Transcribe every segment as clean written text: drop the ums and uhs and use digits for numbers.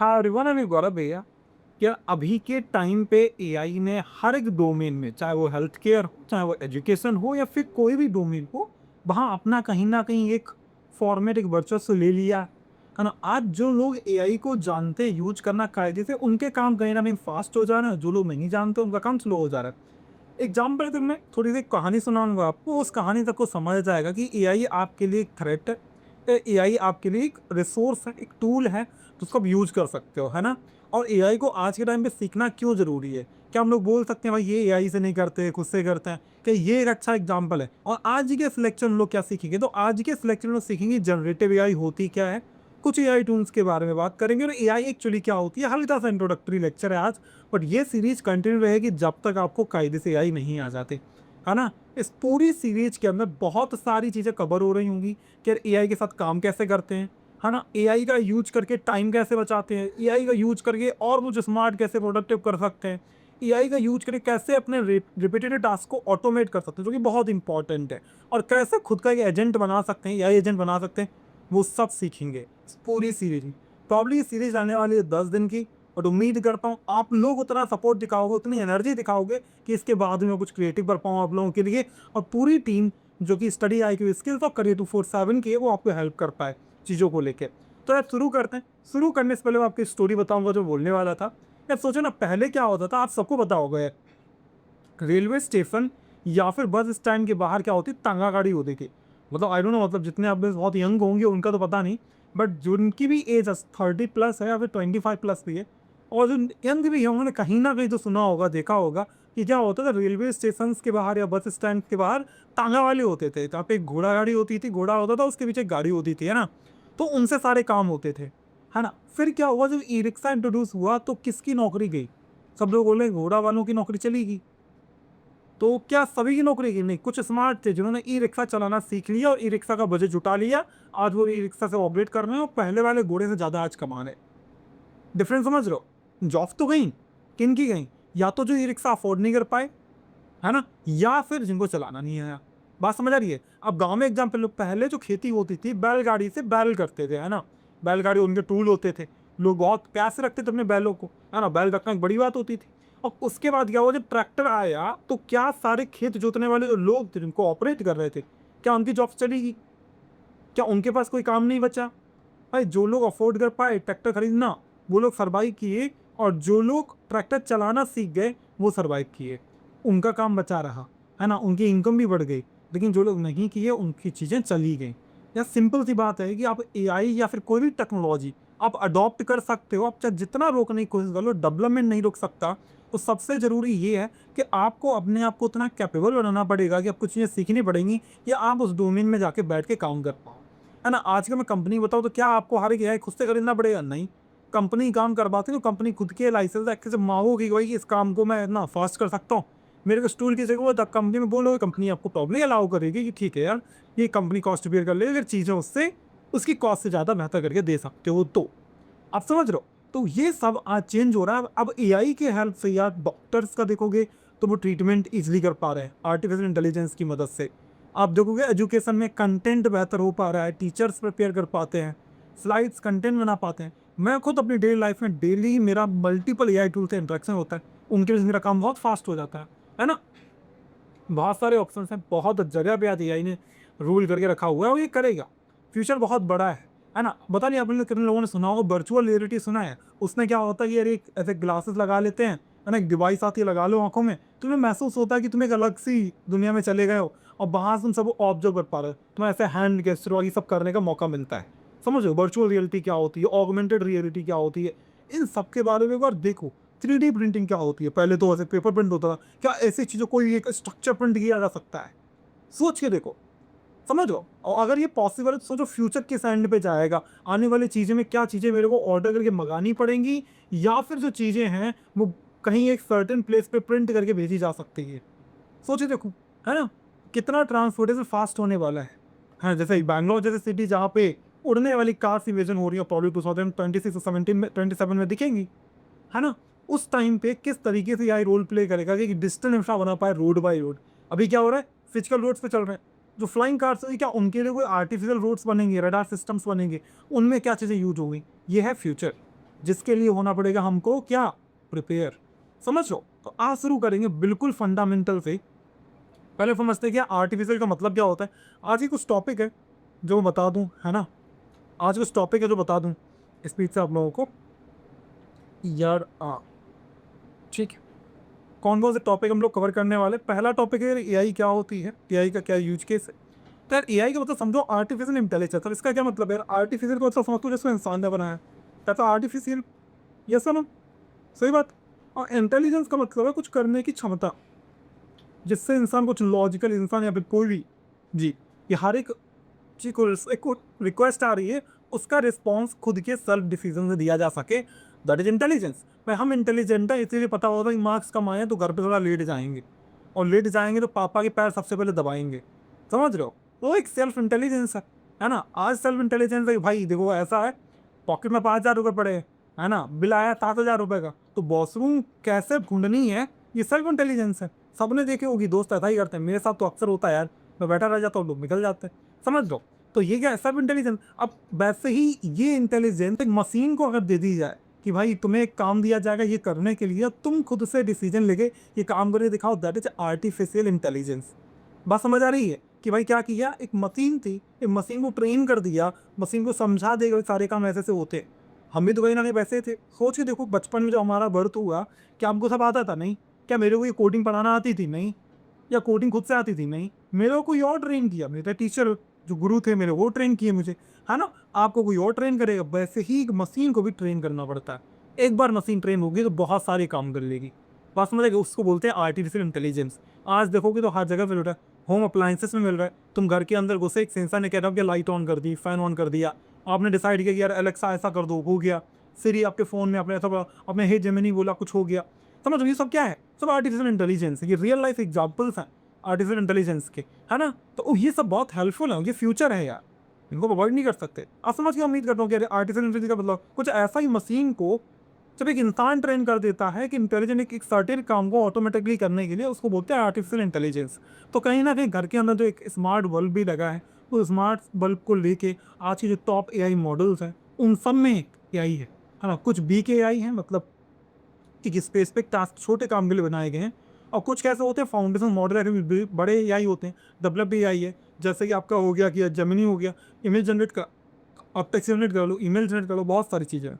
हाँ, everyone, I am गौरव भैया। क्या अभी के टाइम पे एआई ने हर एक डोमेन में, चाहे वो हेल्थ केयर हो, चाहे वो एजुकेशन हो या फिर कोई भी डोमेन हो, वहाँ अपना कहीं न कहीं एक फॉर्मेट, एक वर्चस्व ले लिया, है ना? आज जो लोग एआई को जानते हैं, यूज़ करना कायदे से, उनके काम कहीं न कहीं फ़ास्ट हो जा रहे हैं, जो लोग नहीं जानते, उनका काम स्लो हो जा रहा है। एग्ज़ाम्पल के मैं थोड़ी-सी कहानी सुनाऊँगा आपको, उस कहानी तक को समझ जाएगा कि एआई आपके लिए एक थ्रेट है, एआई आपके लिए एक रिसोर्स है, एक टूल है, जिसको आप यूज़ कर सकते हो, है ना? और एआई को आज के टाइम पे सीखना क्यों ज़रूरी है? क्या हम लोग बोल सकते हैं भाई ये एआई से नहीं करते, खुद से करते हैं? क्या ये एक अच्छा एग्ज़ाम्पल है? और आज के इस लेक्चर में हम लोग क्या सीखेंगे? तो आज के इस लेक्चर में सीखेंगे जनरेटिव एआई होती क्या है? कुछ एआई टूल्स के बारे में बात करेंगे और एआई एक्चुअली क्या होती है? हल्का-सा इंट्रोडक्टरी लेक्चर है आज, बट ये सीरीज़ कंटिन्यू रहेगी जब तक आपको कायदे से एआई नहीं आ जाते, है ना? इस पूरी सीरीज़ के अंदर बहुत सारी चीज़ें कवर हो रही होंगी कि एआई के साथ काम कैसे करते हैं, है ना? एआई का यूज़ करके टाइम कैसे बचाते हैं, एआई का यूज़ करके और कुछ स्मार्ट कैसे प्रोडक्टिव कर सकते हैं, एआई का यूज़ करके कैसे अपने रिपीटेटिव टास्क को ऑटोमेट कर सकते हैं, जो कि बहुत इंपॉर्टेंट है, और कैसे खुद का एक एजेंट बना सकते हैं, एआई एजेंट बना सकते हैं, वो सब सीखेंगे इस पूरी सीरीज में। प्रॉब्ली ये सीरीज आने वाली है 10 दिन की, और उम्मीद करता हूँ आप लोग उतना सपोर्ट दिखाओगे, उतनी एनर्जी दिखाओगे कि इसके बाद में कुछ क्रिएटिव कर पाऊँ आप लोगों के लिए, और पूरी टीम जो कि स्टडी आई क्यू स्किल्स और करियर 247 की है, वो आपको हेल्प कर पाए चीज़ों को लेके। तो यार शुरू करते हैं। शुरू करने से पहले मैं आपकी स्टोरी बताऊँगा जो बोलने वाला था। यार सोचो ना, पहले क्या होता था, आप सबको पता होगा यार, रेलवे स्टेशन या फिर बस स्टैंड के बाहर क्या होती, तांगा गाड़ी होती थी। मतलब आई डोंट नो, मतलब जितने आप में बहुत यंग होंगे उनका तो पता नहीं, बट जिनकी भी एज 30 प्लस है या फिर 25 प्लस भी है, और जो यंग भी है, उन्होंने कहीं ना कहीं तो सुना होगा, देखा होगा कि क्या होता था रेलवे स्टेशन के बाहर या बस स्टैंड के बाहर तांगा वाले होते थे। जहाँ पे एक घोड़ा गाड़ी होती थी, घोड़ा होता था, उसके पीछे एक गाड़ी होती थी, है ना? तो उनसे सारे काम होते थे, है ना? फिर क्या हुआ, जब ई रिक्शा इंट्रोड्यूस हुआ तो किसकी नौकरी गई? सब लोग बोले घोड़ा वालों की नौकरी चली गई। तो क्या सभी की नौकरी की? नहीं, कुछ स्मार्ट थे जिन्होंने ई-रिक्शा चलाना सीख लिया और ई-रिक्शा का बजट जुटा लिया। आज वो ई-रिक्शा से ऑपरेट कर रहे हैं और पहले वाले घोड़े से ज़्यादा आज कमा रहे हैं। डिफरेंस समझ रहे हो? जॉब्स तो गईं, किन की गईं? या तो जो ई-रिक्शा अफोर्ड नहीं कर पाए, है ना? या फिर जिनको चलाना नहीं आया। बात समझ आ रही है? अब गाँव में एग्ज़ाम्पल लो, पहले जो खेती होती थी बैलगाड़ी से बैल करते थे, है ना? बैलगाड़ी उनके टूल होते थे। लोग बहुत प्यार से रखते थे अपने बैलों को, है ना? बैल रखना एक बड़ी बात होती थी। और उसके बाद क्या हुआ, जब ट्रैक्टर आया तो क्या सारे खेत जोतने वाले जो लोग थे जिनको ऑपरेट कर रहे थे, क्या उनकी जॉब्स चली गई? क्या उनके पास कोई काम नहीं बचा? भाई जो लोग अफ़ोर्ड कर पाए ट्रैक्टर खरीदना, वो लोग सर्वाइव किए, और जो लोग ट्रैक्टर चलाना सीख गए, वो सर्वाइव किए। उनका काम बचा रहा, है ना? उनकी इनकम भी बढ़ गई। लेकिन जो लोग नहीं किए, उनकी चीज़ें चली गईं। या सिंपल सी बात है कि आप एआई या फिर कोई भी टेक्नोलॉजी आप अडॉप्ट कर सकते हो, आप चाहे जितना रोकने की कोशिश कर लो, डेवलपमेंट नहीं रोक सकता। तो सबसे ज़रूरी ये है कि आपको अपने आप को उतना कैपेबल बनाना पड़ेगा कि आपको चीज़ें सीखनी पड़ेंगी, या आप उस डोमेन में जाके बैठ के काम कर पाओ। है ना? आजकल मैं कंपनी बताऊँ तो क्या आपको हर एक एआई खुद से खरीदना पड़ेगा? नहीं। कंपनी काम करवाती है तो कंपनी खुद के लाइसेंस रख के जब माँगोगी कि भाई इस काम को मैं ना फास्ट कर सकता हूँ, मेरे को इस टूल की ज़रूरत है, कंपनी में बोलोगे, कंपनी आपको प्रॉब्लम अलाउ करेगी कि ठीक है यार, ये कंपनी कॉस्ट बेयर कर लेगी, अगर चीज़ें उससे उसकी कॉस्ट से ज़्यादा बेहतर करके दे सकते हो तो। आप समझ रहे हो? तो ये सब आज चेंज हो रहा है। अब एआई के हेल्प से यार डॉक्टर्स का देखोगे तो वो ट्रीटमेंट ईज़िली कर पा रहे हैं आर्टिफिशियल इंटेलिजेंस की मदद से। आप देखोगे एजुकेशन में कंटेंट बेहतर हो पा रहा है, टीचर्स प्रिपेयर कर पाते हैं, स्लाइड्स कंटेंट बना पाते हैं। मैं खुद अपनी डेली लाइफ में डेली मेरा मल्टीपल एआई टूल से इंटरेक्शन होता है। उनके वजह से मेरा काम बहुत फास्ट हो जाता है ना? बहुत सारे ऑप्शंस हैं, बहुत जगह पे आज एआई ने रूल करके रखा हुआ है और ये करेगा। फ्यूचर बहुत बड़ा है ना? पता नहीं आप लोग कितने लोगों ने सुना होगा, वर्चुअल रियलिटी सुना है? उसमें क्या होता है कि यार एक ऐसे ग्लासेस लगा लेते हैं, है ना? एक डिवाइस आती है, लगा लो आँखों में, तुम्हें महसूस होता है कि तुम एक अलग-सी दुनिया में चले गए हो, और वहाँ से तुम सब ऑब्ज़र्व कर पा रहे हो। तुम्हें ऐसे हैंड गेस्चर और ये सब करने का मौका मिलता है। समझ रहे हो? वर्चुअल रियलिटी क्या होती है? ऑगमेंटेड रियलिटी क्या होती है? इन सब के बारे में एक बार देखो। 3D प्रिंटिंग क्या होती है? पहले तो ऐसे पेपर प्रिंट होता था। क्या ऐसी चीज़ों को एक स्ट्रक्चर प्रिंट किया जा सकता है? सोच के देखो, समझ रहे हो? और अगर ये पॉसिबल है तो सोचो फ्यूचर किस एंड पे जाएगा। आने वाली चीज़ें में क्या चीज़ें मेरे को ऑर्डर करके मँगानी पड़ेंगी, या फिर जो चीज़ें हैं वो कहीं एक सर्टेन प्लेस पे प्रिंट करके भेजी जा सकती है। सोच के देखो, है ना? कितना ट्रांसपोर्टेशन फास्ट होने वाला है। हाँ, जैसे बैंगलोर जैसी सिटी जहाँ पे उड़ने वाली कार्स इमेजिन हो रही है, प्रॉब्लम 2026 और 17 में 27 में दिखेंगी। है ना? उस टाइम पे किस तरीके से एआई रोल प्ले करेगा कि डिजिटल इंफ्रा बना पाए रोड बाय रोड। अभी क्या हो रहा है? फिजिकल रोड्स पे चल रहे हैं। जो फ्लाइंग कार्स हैं, क्या उनके लिए कोई आर्टिफिशियल रोड्स बनेंगे, रडार सिस्टम्स बनेंगे? उनमें क्या चीज़ें यूज़ होंगी? ये है फ्यूचर। जिसके लिए होना पड़ेगा हमको क्या, प्रिपेयर। समझ लो। तो आज शुरू करेंगे बिल्कुल फंडामेंटल से। पहले समझते हैं क्या आर्टिफिशियल का मतलब क्या होता है। आज ही कुछ टॉपिक है जो बता दूं, है ना, आज कुछ टॉपिक है जो बता दूं स्पीड से आप लोगों को यार। ठीक है, कौन कौन से टॉपिक हम लोग कवर करने वाले। पहला टॉपिक है एआई क्या होती है, एआई का क्या यूज केस है। तो यार एआई का मतलब समझो आर्टिफिशियल इंटेलिजेंस। अब इसका क्या मतलब है यार, आर्टिफिशियल को मतलब समझो जिसको इंसान ने बनाया, तो आर्टिफिशियल, ये सब सही बात। और इंटेलिजेंस का मतलब है कुछ करने की क्षमता, जिससे इंसान कुछ लॉजिकल, इंसान या फिर कोई भी जी, ये हर एक चीज को एक रिक्वेस्ट आ रही है, उसका रिस्पॉन्स खुद के सेल्फ डिसीजन से दिया जा सके, दैट इज इंटेलिजेंस। भाई हम इंटेलिजेंट है इसीलिए पता होता है कि मार्क्स कम आए तो घर पे थोड़ा लेट जाएंगे, और लेट जाएंगे तो पापा के पैर सबसे पहले दबाएंगे। समझ रहे हो, वो एक सेल्फ इंटेलिजेंस है ना। आज सेल्फ इंटेलिजेंस है भाई, देखो ऐसा है, पॉकेट में 5,000 रुपये पड़े हैं, है ना, बिल आया 7,000 रुपये का, तो वॉशरूम कैसे ढूंढनी है, ये सेल्फ इंटेलिजेंस है। सबने देखे होगी, दोस्त ऐसा ही करते हैं, मेरे साथ तो अक्सर होता है यार, मैं बैठा रह जाता हूँ, लोग निकल जाते हैं। समझ लो। तो ये क्या सब इंटेलिजेंस। अब वैसे ही ये इंटेलिजेंस एक मशीन को अगर दे दी जाए कि भाई तुम्हें एक काम दिया जाएगा ये करने के लिए, तुम खुद से डिसीजन लेके ये काम करके दिखाओ, दैट इज आर्टिफिशियल इंटेलिजेंस। बात समझ आ रही है कि भाई क्या किया, एक मशीन थी, एक मशीन को ट्रेन कर दिया, मशीन को समझा देगा सारे काम ऐसे से होते। हम भी तो कहीं ना कहीं वैसे थे। सोच के देखो बचपन में जो हमारा बर्थ हुआ, क्या हमको सब आता था? नहीं। क्या मेरे को ये कोडिंग पढ़ाना आती थी? नहीं। या कोडिंग खुद से आती थी? नहीं। मेरे को कोई और ट्रेन किया, मेरे टीचर जो गुरु थे मेरे, वो ट्रेन किए मुझे, है ना। आपको कोई और ट्रेन करेगा, वैसे ही एक मशीन को भी ट्रेन करना पड़ता है। एक बार मशीन ट्रेन होगी तो बहुत सारे काम कर लेगी। बात समझ आएगी, उसको बोलते हैं आर्टिफिशियल इंटेलिजेंस। आज देखोगे तो हर जगह मिल रहा है, होम अप्लाइंसेस में मिल रहा है। तुम घर के अंदर घुसे, एक सेंसर ने कह रहा कि लाइट ऑन कर दी, फैन ऑन कर दिया, आपने डिसाइड किया कि यार एलेक्सा ऐसा कर दो, हो गया। सिरी आपके फ़ोन में अपने ऐसा, अपने हे जेमिनी बोला, कुछ हो गया। समझ, ये सब क्या है, सब आर्टिफिशियल इंटेलिजेंस है। ये रियल लाइफ एग्जाम्पल्स हैं आर्टिफिशियल इंटेलिजेंस के, है ना। तो ये सब बहुत हेल्पफुल है, ये फ्यूचर है यार, इनको अवॉइड नहीं कर सकते। आप समझ के उम्मीद करता हूँ कि आर्टिफिशियल इंटेलिजेंस का मतलब कुछ ऐसा ही मशीन को जब एक इंसान ट्रेन कर देता है कि इंटेलिजेंट एक सर्टेन काम को ऑटोमेटिकली करने के लिए, उसको बोलते हैं आर्टिफिशियल इंटेलिजेंस। तो कहीं ना कहीं घर के अंदर जो एक स्मार्ट बल्ब भी लगा है, उस स्मार्ट बल्ब को लेके आज के जो टॉप एआई मॉडल्स हैं, उन सब में एआई है ना। कुछ बी के एआई हैं, मतलब कि स्पेसिफिक टास्क छोटे काम के लिए बनाए गए हैं, और कुछ कैसे होते हैं फाउंडेशन मॉडल है, बड़े एआई होते हैं, डेवलप एआई है। जैसे कि आपका हो गया कि जेमिनी हो गया, इमेज जनरेट का, आप टेक्स्ट जनरेट कर लो, ईमेल जनरेट कर लो, बहुत सारी चीज़ें हैं।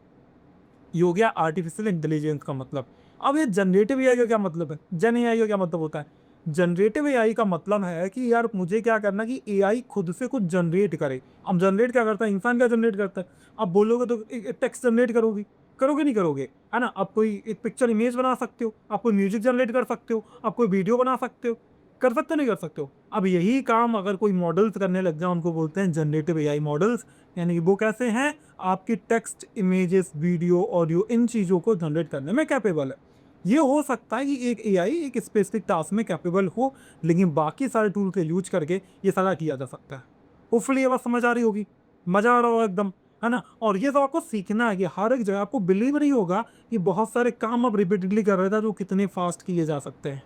ये हो गया आर्टिफिशियल इंटेलिजेंस का मतलब। अब ये जनरेटिव एआई का क्या मतलब है, जन एआई का क्या मतलब होता है। जनरेटिव एआई का मतलब है कि यार मुझे क्या करना कि एआई खुद से कुछ जनरेट करे। अब जनरेट क्या करता है, इंसान क्या जनरेट करता है। आप बोलोगे तो टेक्स्ट जनरेट करोगे, करोगे नहीं करोगे, है ना। आप कोई एक पिक्चर इमेज बना सकते हो, आप कोई म्यूजिक जनरेट कर सकते हो, आप कोई वीडियो बना सकते हो, कर सकते हो नहीं कर सकते हो। अब यही काम अगर कोई मॉडल्स करने लग जाए, उनको बोलते हैं जनरेटिव एआई मॉडल्स। यानी कि वो कैसे हैं, आपकी टेक्स्ट, इमेजेस, वीडियो, ऑडियो, इन चीज़ों को जनरेट करने में कैपेबल है। ये हो सकता है कि एक एआई एक स्पेसिफिक टास्क में कैपेबल हो, लेकिन बाकी सारे टूल के यूज करके ये सारा किया जा सकता है। होपफुली ये बात समझ आ रही होगी, मजा आ रहा होगा एकदम, है ना। और ये सब आपको सीखना है कि हर एक जगह आपको बिलीव नहीं होगा कि बहुत सारे काम आप रिपीटेडली कर रहे थे जो कितने फास्ट किए जा सकते हैं,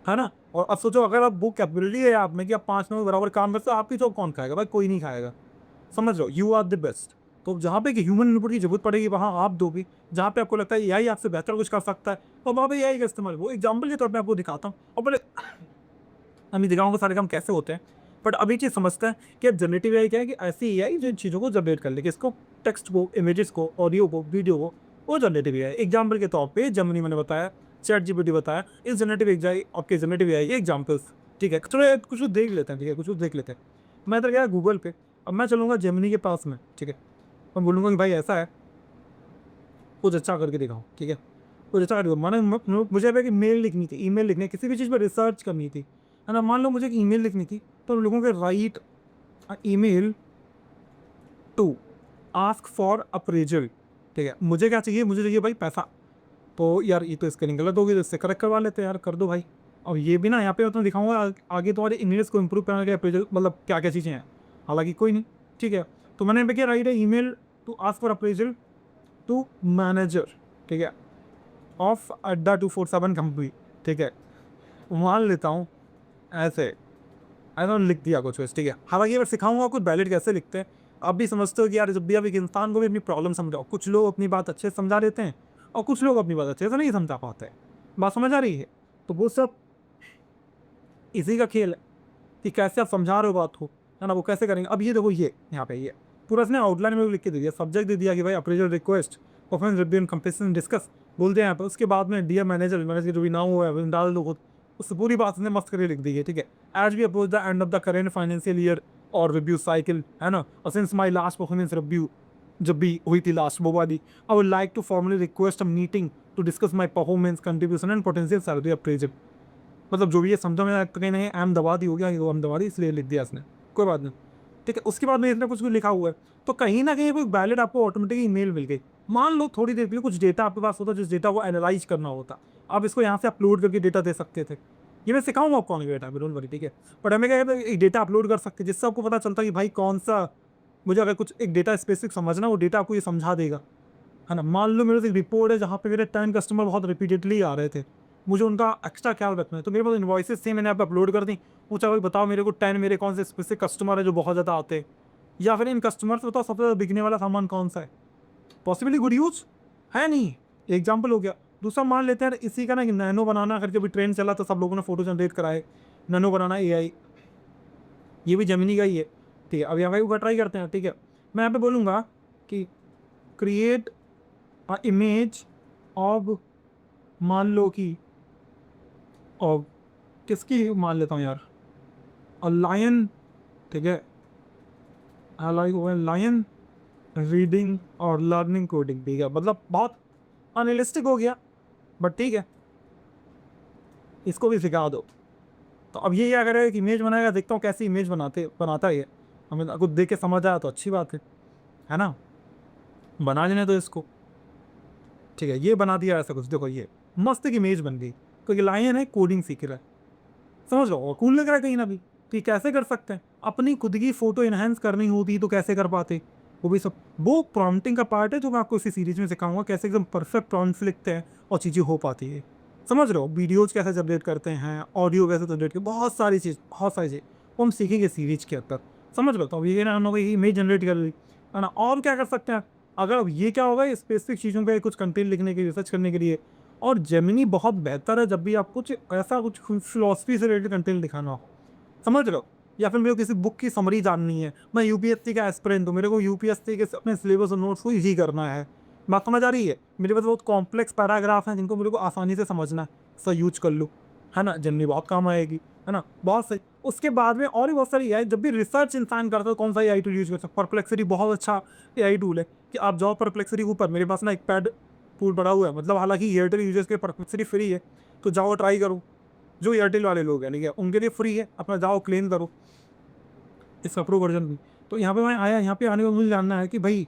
है ना। और अब सोचो अगर आप वो कैपेबिलिटी है आप में कि आप 5 मिनट बराबर काम करते हो, आपकी जॉब कौन खाएगा भाई, कोई नहीं खाएगा। समझ लो, यू आर द बेस्ट। तो जहाँ पे कि ह्यूमन इनपुट की जरूरत पड़ेगी वहाँ आप दो भी। जहाँ पे आपको लगता है एआई आपसे बेहतर कुछ कर सकता है, तो वहाँ पे एआई का इस्तेमाल। वो एग्जाम्पल के तौर पे आपको दिखाता हूँ, और पहले अभी दिखाऊंगा सारे काम कैसे होते हैं। बट अभी चीज़ समझता है कि अब जनरेटिव एआई क्या है, कि ऐसी एआई जो इन चीज़ों को जनरेट कर ले, कि इसको टेक्स्ट को, इमेजेस को, ऑडियो को, वीडियो को, वो जनरेटिव एआई। एग्जाम्पल के तौर पे जेमिनी मैंने बताया, चैट जीपीटी बताया, इस जनरेटिव एआई, आपके जनरेटिव एआई एग्जाम्पल्स। ठीक है, चलो कुछ देख लेते हैं, ठीक है, कुछ देख लेते हैं। मैं तो गया गूगल पे, अब मैं चलूँगा जेमिनी के पास में, ठीक है, मैं बोलूँगा कि भाई ऐसा है, कुछ अच्छा करके दिखाओ, ठीक है, कुछ अच्छा करके। माने मुझे एक मेल लिखनी थी, ईमेल लिखनी, किसी भी चीज़ पर रिसर्च करनी थी, है ना। मान लो मुझे एक ईमेल लिखनी थी, तो लोगों के write email to ask for appraisal, ठीक है। मुझे क्या चाहिए, मुझे चाहिए भाई पैसा। तो यार ये तो स्पेलिंग गलत होगी, तो इससे करेक्ट करवा लेते हैं यार, कर दो भाई। और ये भी ना यहाँ पे मैं तुम्हें दिखाऊंगा आगे तुम्हारे इंग्लिश को इंप्रूव करने के अप्रेजल मतलब क्या क्या चीज़ें हैं, हालांकि कोई नहीं, ठीक है। तो मैंने यहाँ पे क्या राइट है, email to ask for appraisal to manager, ठीक है, ऑफ अड्डा 247 कंपनी, ठीक है। मान लेता हूँ ऐसे, ऐसा लिख दिया कुछ वैसे, ठीक है। हालांकि अगर सिखाऊंगा कुछ वैलिड कैसे लिखते हैं, आप भी समझते हो कि यार जब भी आप एक इंसान को भी अपनी प्रॉब्लम समझाओ, कुछ लोग अपनी बात अच्छे से समझा देते हैं और कुछ लोग अपनी बात अच्छे से नहीं समझा पाते हैं। बात समझ आ रही है? तो वो सब इसी का खेल है कि कैसे आप समझा रहे हो बात को, है ना, वो कैसे करेंगे। अब ये देखो, ये यहाँ पे ये पूरा इसने आउटलाइन में लिख के दे दिया, सब्जेक्ट दे दिया कि भाई appraisal request, performance review and comparison discuss बोल दिया यहाँ पे। उसके बाद में डियर मैनेजर, मैनेजर जो भी नाम हुआ है डाल दो खुद, उससे पूरी बात ने मस्त करके लिख दी है, ठीक है। As we approach the end of the current financial year और रिव्यू साइकिल, है ना, और since my last performance review जब भी हुई थी लास्ट वो वाली, I would like to formally request a meeting to discuss my performance contribution and potential salary appraisal. मतलब जो भी ये समझो, मैं कहीं नहीं एम दबा दी हो गया, वो एम दबा दी इसलिए लिख दिया इसने, कोई बात नहीं, ठीक है। उसके बाद में इसने कुछ भी लिखा हुआ है, तो कहीं ना कहीं कोई वैलिड आपको ऑटोमेटिक ईमेल मिल गई। मान लो थोड़ी देर के लिए कुछ डेटा आपके पास होता, जिस डेटा को एनालाइज करना होता, आप इसको यहाँ से अपलोड करके डेटा दे सकते थे। ये मैं सिखाऊंगा आपको आगे डेटा, डोंट वरी, ठीक है। बट हमें क्या है, एक डेटा अपलोड कर सकते जिससे आपको पता चलता कि भाई कौन सा, मुझे अगर कुछ एक डेटा स्पेसिफिक समझना, वो डेटा आपको ये समझा देगा, है ना। मान लो मेरे से एक रिपोर्ट है जहाँ पे मेरे 10 कस्टमर बहुत रिपीटेडली आ रहे थे, मुझे उनका एक्स्ट्रा ख्याल रखना है, तो मेरे पास इन्वॉइसेस थी, मैंने यहाँ पे अपलोड कर दी। पूछा भाई बताओ मेरे को 10 मेरे कौन से स्पेसिफिक कस्टमर है जो बहुत ज़्यादा आते हैं, या फिर इन कस्टमर से बताओ सबसे ज़्यादा बिकने वाला सामान कौन सा है। पॉसिबली गुड यूज है नहीं, एग्जाम्पल हो गया। दूसरा मान लेते हैं इसी का ना कि नैनो बनाना करके भी ट्रेंड चला, तो सब लोगों ने फोटो जनरेट कराए, नैनो बनाना AI, ये भी जेमिनी का ही है, ठीक है। अब यहाँ पे ट्राई करते हैं, ठीक है। मैं यहाँ पे बोलूँगा कि क्रिएट इमेज ऑफ, मान लो कि, और किसकी मान लेता हूँ यार, और लायन, ठीक है, लाइक लायन रीडिंग और लर्निंग कोडिंग, ठीक है। मतलब बहुत अनरियलिस्टिक हो गया, बट ठीक है, इसको भी सिखा दो। तो अब ये क्या करेगा कि इमेज बनाएगा, देखता हूँ कैसी इमेज बनाता है ये, हमें कुछ देख के समझ आया तो अच्छी बात है ना, बना लेने तो इसको, ठीक है। ये बना दिया ऐसा कुछ, देखो ये मस्त एक इमेज बन गई, क्योंकि लायन है कोडिंग सीख रहा है, समझ लो, और कूल लग रहा है कहीं ना भी। तो ये कैसे कर सकते हैं, अपनी खुद की फोटो इनहेंस करनी होती तो कैसे कर पाते, वो भी सब, वो प्रॉम्प्टिंग का पार्ट है जो मैं आपको इसी सीरीज में सिखाऊंगा, कैसे एकदम परफेक्ट प्रॉम्प्ट लिखते हैं और चीज़ें हो पाती है। समझ रहे हो, वीडियोज कैसे जनरेट करते हैं, ऑडियो कैसे जनरेट करते, बहुत सारी चीज़, बहुत सारी चीज़ वो हम सीखेंगे सीरीज के अंदर, समझ लो। तो अब ये ना हम लोग इमेज जनरेट कर ली, है ना, और क्या कर सकते हैं। अगर अब ये क्या होगा, स्पेसिफिक चीज़ों पे कुछ कंटेंट लिखने के लिए, रिसर्च करने के लिए, और जेमिनी बहुत बेहतर है जब भी आप कुछ ऐसा कुछ फिलोसफी से रिलेटेड कंटेंट दिखाना हो, समझ रहे हो। या फिर मेरे को किसी बुक की समरी जाननी है, मैं यूपीएससी का एस्पिरेंट हूँ, मेरे को यूपीएससी के अपने सिलेबस और नोट्स को ईजी करना है, बात समझ आ रही है। मेरे पास बहुत कॉम्प्लेक्स पैराग्राफ हैं जिनको मेरे को आसानी से समझना है, सर यूज कर लो, है ना, जेमिनी बहुत काम आएगी, है ना, बहुत सही। उसके बाद में और भी बहुत सारी AI, जब भी रिसर्च इंसान करता है कौन सा AI टूल यूज कर सकता है, परप्लेक्सिटी बहुत अच्छा AI टूल है, कि आप जाओ परप्लेक्सिटी के ऊपर, मेरे पास ना एक पैड टूल पड़ा हुआ है, मतलब हालांकि एयरटेल यूजर्स के परप्लेक्सिटी फ्री है, तो जाओ ट्राई करो, जो एयरटेल वाले लोग हैं, ठीक है, उनके लिए फ्री है, अपना जाओ क्लेम करो इसका प्रो वर्जन भी। तो यहाँ पे मैं आया, यहाँ पे आने को मुझे जानना है कि भाई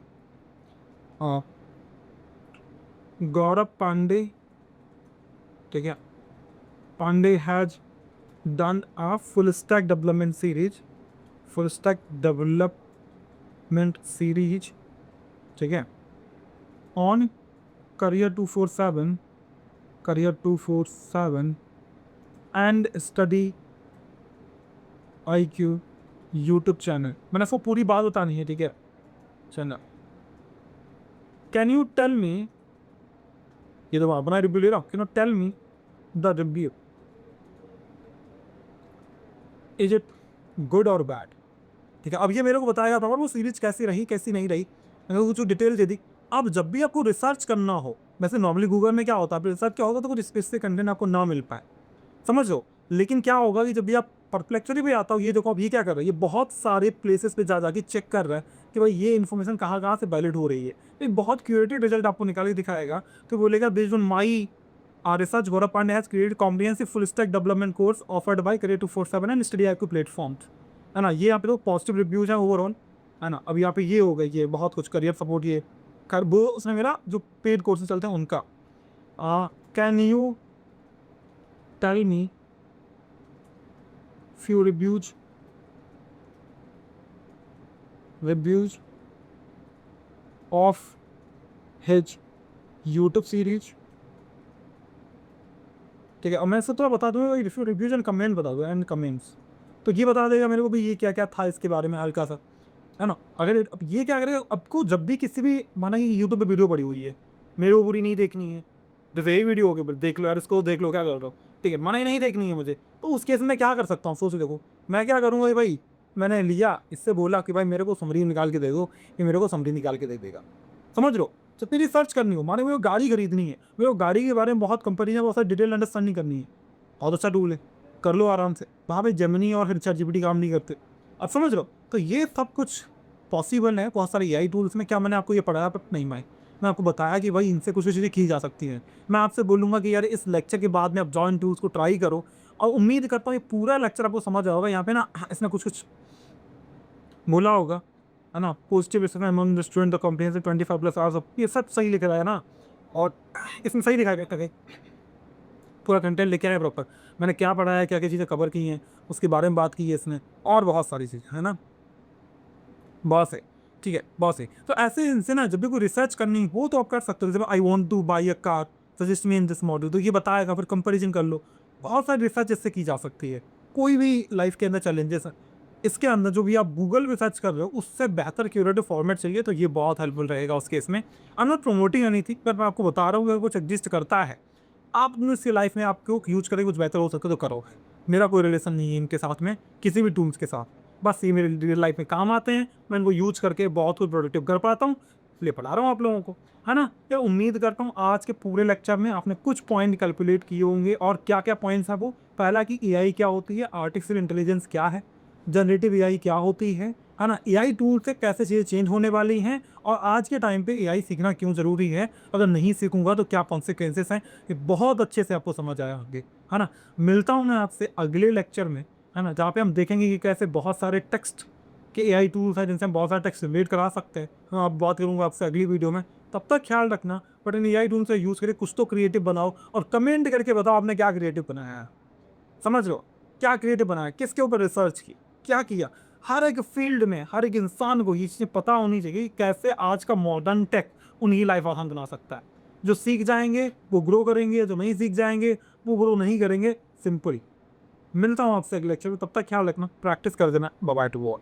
गौरव पांडे, ठीक है, Pandey has done a full stack development series, full stack development series, ठीक है, on career 247, career 247 and study IQ YouTube channel. मैंने आपको पूरी बात बतानी है, ठीक है, channel. Can you tell me, ये तो मैं अपना रिव्यू ले रहा हूँ, can you tell me the review, is it good और बैड, ठीक है। अब ये मेरे को बताएगा प्रॉपर वो सीरीज कैसी रही कैसी नहीं रही, मैंने कुछ डिटेल दे दी। अब जब भी आपको रिसर्च करना हो, वैसे नॉर्मली गूगल में क्या होता है, रिसर्च क्या होता है तो कुछ स्पेसिफिक कंटेंट आपको ना मिल पाए, समझ लो। लेकिन क्या होगा कि जब भी आप परप्लेक्सरी पे आता हो, ये देखो अब ये क्या कर रहा है, ये बहुत सारे प्लेसेस पे जा जाके चेक कर रहा है कि भाई ये इन्फॉर्मेशन कहाँ कहाँ से वैलिड हो रही है, एक बहुत क्यूरेटेड रिजल्ट आपको निकाल के दिखाएगा। तो बोलेगा based on my research Gaurav Pandey has created comprehensive full stack development course offered by career 247 and study IQ platforms, है ना। ये यहाँ पे तो पॉजिटिव रिव्यूज हैं ओवरऑल, है ना। अब यहाँ पे ये हो गई, ये बहुत कुछ करियर सपोर्ट, ये कर वो उसने मेरा जो पेड कोर्सेज चलते हैं उनका। Can you tell me few reviews of his YouTube series, ठीक है। और मैं सब तो बता दूंगा, रिव्यूज एंड कमेंट बता दूंगा, एंड कमेंट्स, तो ये बता देगा मेरे को भी ये क्या क्या था इसके बारे में हल्का सा, है ना? अगर अब ये क्या करेगा, आपको जब भी किसी भी माना कि यूट्यूब पे वीडियो पड़ी हुई है, मेरे को पूरी नहीं देखनी है, जैसे यही वीडियो हो गई, देख लो यार इसको, देख लो क्या कर रहे हो, ठीक है, मना ही नहीं देखनी है मुझे, तो उस केस में क्या कर सकता हूँ सोचो देखो, मैं क्या करूँगा कि भाई मैंने लिया, इससे बोला कि भाई मेरे को समरी निकाल के दे दो, ये मेरे को समरी निकाल के दे देगा। समझ रहे हो? जितनी रिसर्च करनी हो, माने मेरे को गाड़ी खरीदनी है, मेरे को गाड़ी के बारे में बहुत कंपनी है, बहुत सारी डिटेल अंडरस्टैंडिंग करनी है, बहुत अच्छा टूल है, कर लो आराम से। वहाँ पे जेमिनी और फिर चैटजीपीटी काम नहीं करते। अब समझ रहे हो? तो ये सब कुछ पॉसिबल है, बहुत सारे एआई टूल्स में। क्या मैंने आपको ये पढ़ाया? पर नहीं भाई, मैं आपको बताया कि भाई इनसे कुछ चीज़ें की जा सकती हैं। मैं आपसे बोलूँगा कि यार इस लेक्चर के बाद में आप जॉइन टूल्स को ट्राई करो, और उम्मीद करता हूँ ये पूरा लेक्चर आपको समझ आया होगा। यहाँ पे ना इसने कुछ-कुछ बोला होगा, है ना? Positive research among the student the comprehensive 25 plus hours of, ये सब सही लिखा है ना? और इसमें सही लिखा है, पूरा कंटेंट लेके आया प्रॉपर। मैंने क्या पढ़ा है, क्या-क्या चीज़ें कवर की हैं, उसके बारे में बात की है इसने, और बहुत सारी चीज़ें, है ना? बहुत सही, ठीक है, बहुत सही। तो ऐसे इनसे ना जब भी कोई रिसर्च करनी हो तो आप कर सकते हो। जैसे I want to buy a car, suggest me in this model, तो ये बताएगा, फिर कंपैरिजन कर लो। बहुत सारी रिसर्च इससे की जा सकती है। कोई भी लाइफ के अंदर चैलेंजेस हैं, इसके अंदर जो भी आप गूगल रिसर्च कर रहे हो, उससे बेहतर क्यूरेटिव फॉर्मेट चाहिए, तो ये बहुत हेल्पफुल रहेगा उस केस में। I am not promoting anything, पर मैं आपको बता रहा हूँ अगर कुछ एग्जिस्ट करता है, आप इसकी लाइफ में आपको यूज़ करके कुछ बेहतर हो सके तो करो। मेरा कोई रिलेशन नहीं है इनके साथ में, किसी भी टूल्स के साथ। बस ये मेरे रियल लाइफ में काम आते हैं, मैं इनको यूज़ करके बहुत कुछ प्रोडक्टिव कर पाता हूँ, इसलिए पढ़ा रहा हूँ आप लोगों को, है ना? मैं उम्मीद करता हूँ आज के पूरे लेक्चर में आपने कुछ पॉइंट कैलकुलेट किए होंगे, और क्या-क्या पॉइंट्स हैं वो, पहला कि एआई क्या होती है, आर्टिफिशियल इंटेलिजेंस क्या है, जनरेटिव एआई क्या होती है ना? एआई टूल से कैसे चीज़ें चेंज होने वाली हैं, और आज के टाइम पे एआई सीखना क्यों ज़रूरी है, अगर नहीं सीखूँगा तो क्या कॉन्सिक्वेंसेस हैं, ये बहुत अच्छे से आपको समझ आया होंगे, है ना? मिलता हूँ मैं आपसे अगले लेक्चर में, है ना? जहाँ पे हम देखेंगे कि कैसे बहुत सारे टेक्स्ट के एआई टूल्स हैं जिनसे हम बहुत सारा टेक्स्ट जनरेट करा सकते हैं। हाँ, अब बात करूँगा आपसे अगली वीडियो में, तब तक ख्याल रखना, बट इन एआई टूल से यूज़ करके कुछ तो क्रिएटिव बनाओ, और कमेंट करके बताओ आपने क्या क्रिएटिव बनाया है। समझ रहे हो? क्या क्रिएटिव बनाया, किसके ऊपर रिसर्च की, क्या किया? हर एक फ़ील्ड में हर एक इंसान को ये चीज़ें पता होनी चाहिए कि कैसे आज का मॉडर्न टेक उनकी लाइफ़ आसान बना सकता है। जो सीख जाएँगे वो ग्रो करेंगे, जो नहीं सीख जाएँगे वो ग्रो नहीं करेंगे, सिंपल। मिलता हूँ आपसे अगले लेक्चर में, तब तक ख्याल रखना, प्रैक्टिस कर देना। Bye bye to all.